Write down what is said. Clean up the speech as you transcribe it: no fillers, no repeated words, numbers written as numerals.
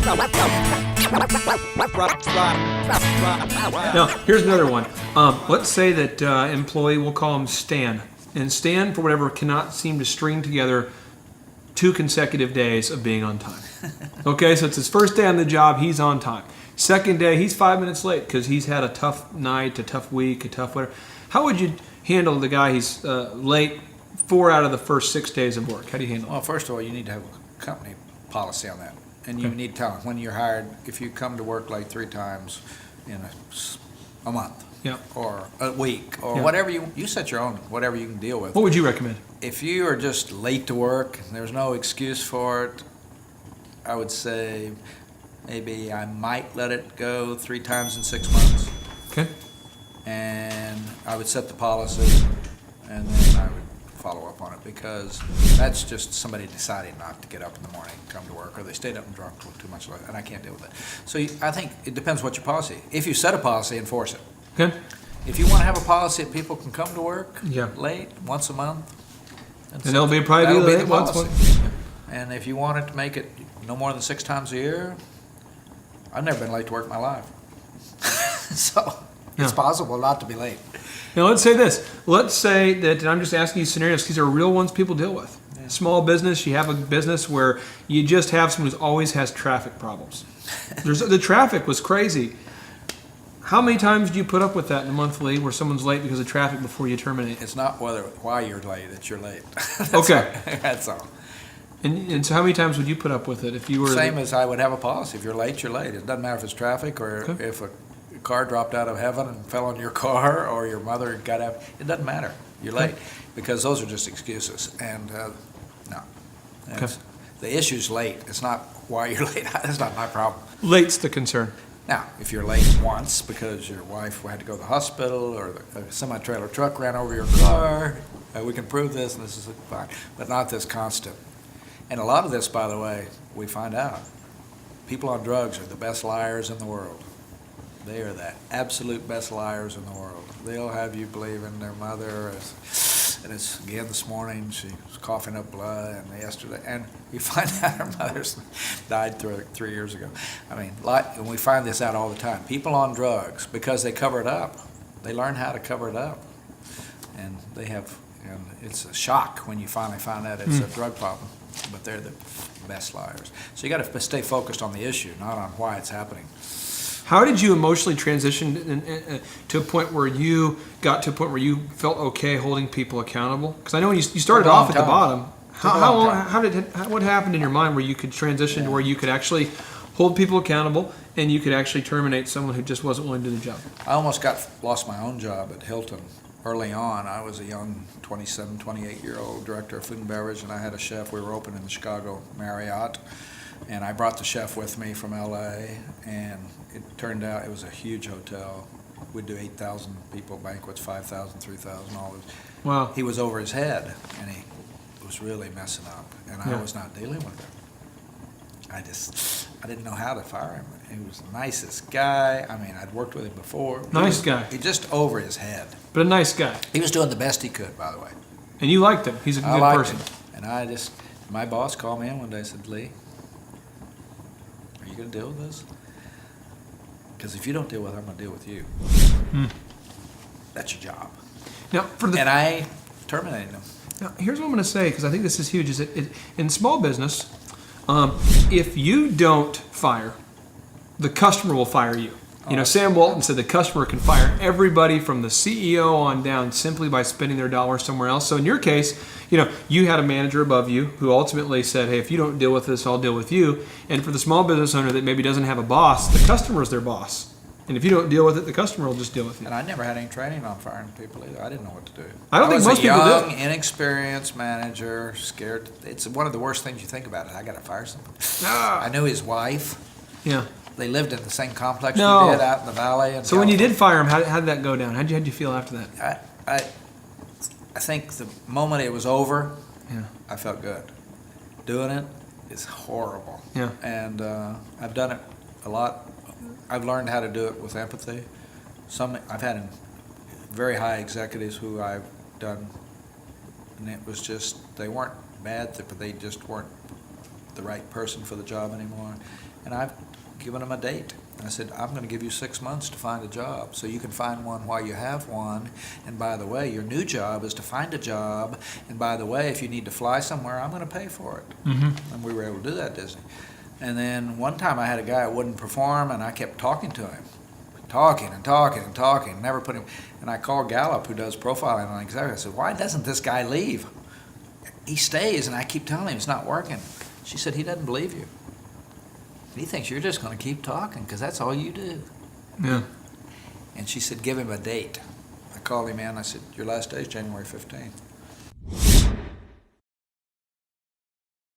Now, here's another one. Let's say that employee, we'll call him Stan. And Stan, for whatever, cannot seem to string together 2 consecutive days of being on time. Okay, so it's his first day on the job, he's on time. Second day, he's 5 minutes late because he's had a tough night, a tough week, a tough whatever. How would you handle the guy who's late 4 out of the first 6 das of work? How do you handle it? Well, first of all, you need to have a company policy on that. And you need to tell them when you're hired, if you come to work late 3 times in a month, Yeah. or a week, or Yeah. whatever you set your own, whatever you can deal with. What would you recommend? If you are just late to work, and there's no excuse for it, I would say maybe I might let it go 3 times in 6 months. Okay. And I would set the policy, and then I would follow up on it, because that's just somebody deciding not to get up in the morning and come to work, or they stayed up and drunk too much, and I can't deal with it. So I think it depends what your policy. If you set a policy, enforce it. Okay. If you want to have a policy that people can come to work Yeah. late once a month, And they'll be probably that'll be late the once. policy. And if you wanted to make it no more than 6 times a year, I've never been late to work in my life. So it's Yeah. possible not to be late. Now, let's say this. Let's say that, and I'm just asking you scenarios because these are real ones people deal with. Yeah. Small business, you have a business where you just have someone who always has traffic problems. The traffic was crazy. How many times do you put up with that in a monthly where someone's late because of traffic before you terminate? It's not why you're late, it's you're late. Okay. That's all. And so how many times would you put up with it if you were... Same as I would have a policy. If you're late, you're late. It doesn't matter if it's traffic, or Okay. if a car dropped out of heaven and fell on your car, or your mother got out. It doesn't matter. You're late, because those are just excuses. And no. That's- The issue's late. It's not why you're late. That's not my problem. Late's the concern. Now, if you're late once because your wife had to go to the hospital, or a semi-trailer truck ran over your car, we can prove this, and this is fine. But not this constant. And a lot of this, by the way, we find out, people on drugs are the best liars in the world. They are the absolute best liars in the world. They'll have you believing their mother and it's again this morning, she was coughing up blood, and yesterday, and we find out her mother's died 3 years ago. I mean, and we find this out all the time. People on drugs, because they cover it up, they learn how to cover it up. And and it's a shock when you finally find out it's a drug problem. But they're the best liars. So you got to stay focused on the issue, not on why it's happening. How did you emotionally transition to a point where you got to a point where you felt okay holding people accountable? Because I know when you started off at the bottom. How long? What happened in your mind where you could transition to where you could actually hold people accountable and you could actually terminate someone who just wasn't willing to do the job? I almost lost my own job at Hilton. Early on, I was a young 27, 28-year-old director of food and beverage, and I had a chef. We were opening the Chicago Marriott, and I brought the chef with me from L.A., and it turned out it was a huge hotel. We'd do 8,000 people banquets, 5,000, 3,000, all this. Wow. He was over his head, and he was really messing up, and I was not dealing with it. I didn't know how to fire him. He was the nicest guy. I mean, I'd worked with him before. Nice guy. He just over his head. But a nice guy. He was doing the best he could, by the way. And you liked him. He's a I good liked person. him. And my boss called me in one day and said, Lee, are you going to deal with this? Because if you don't deal with it, I'm going to deal with you. That's your job. Now, and I terminated him. Now, here's what I'm going to say, because I think this is huge. Is that in small business, if you don't fire, the customer will fire you. You know, Sam Walton said the customer can fire everybody from the CEO on down simply by spending their dollars somewhere else. So in your case, you know, you had a manager above you who ultimately said, hey, if you don't deal with this, I'll deal with you. And for the small business owner that maybe doesn't have a boss, the customer is their boss. And if you don't deal with it, the customer will just deal with you. And I never had any training on firing people either. I didn't know what to do. I don't think most people do. I was a young, inexperienced manager, scared. It's one of the worst things you think about it. I got to fire somebody. I knew his wife. Yeah. They lived in the same complex we did out in the valley. So when you did fire him, how did that go down? How did you feel after that? I think the moment it was over, I felt good. Doing it is horrible. Yeah. And I've done it a lot. I've learned how to do it with empathy. I've had very high executives who I've done, and it was just, they weren't bad, but they just weren't the right person for the job anymore. And I've given him a date. And I said, I'm going to give you 6 months to find a job so you can find one while you have one. And by the way, your new job is to find a job. And by the way, if you need to fly somewhere, I'm going to pay for it. And we were able to do that at Disney. And then one time I had a guy that wouldn't perform, and I kept talking to him. Talking, never put him. And I called Gallup, who does profiling on executives. I said, why doesn't this guy leave? He stays, and I keep telling him it's not working. She said, he doesn't believe you. He thinks you're just going to keep talking because that's all you do. Yeah. And she said, give him a date. I called him in. I said, your last day is January 15th.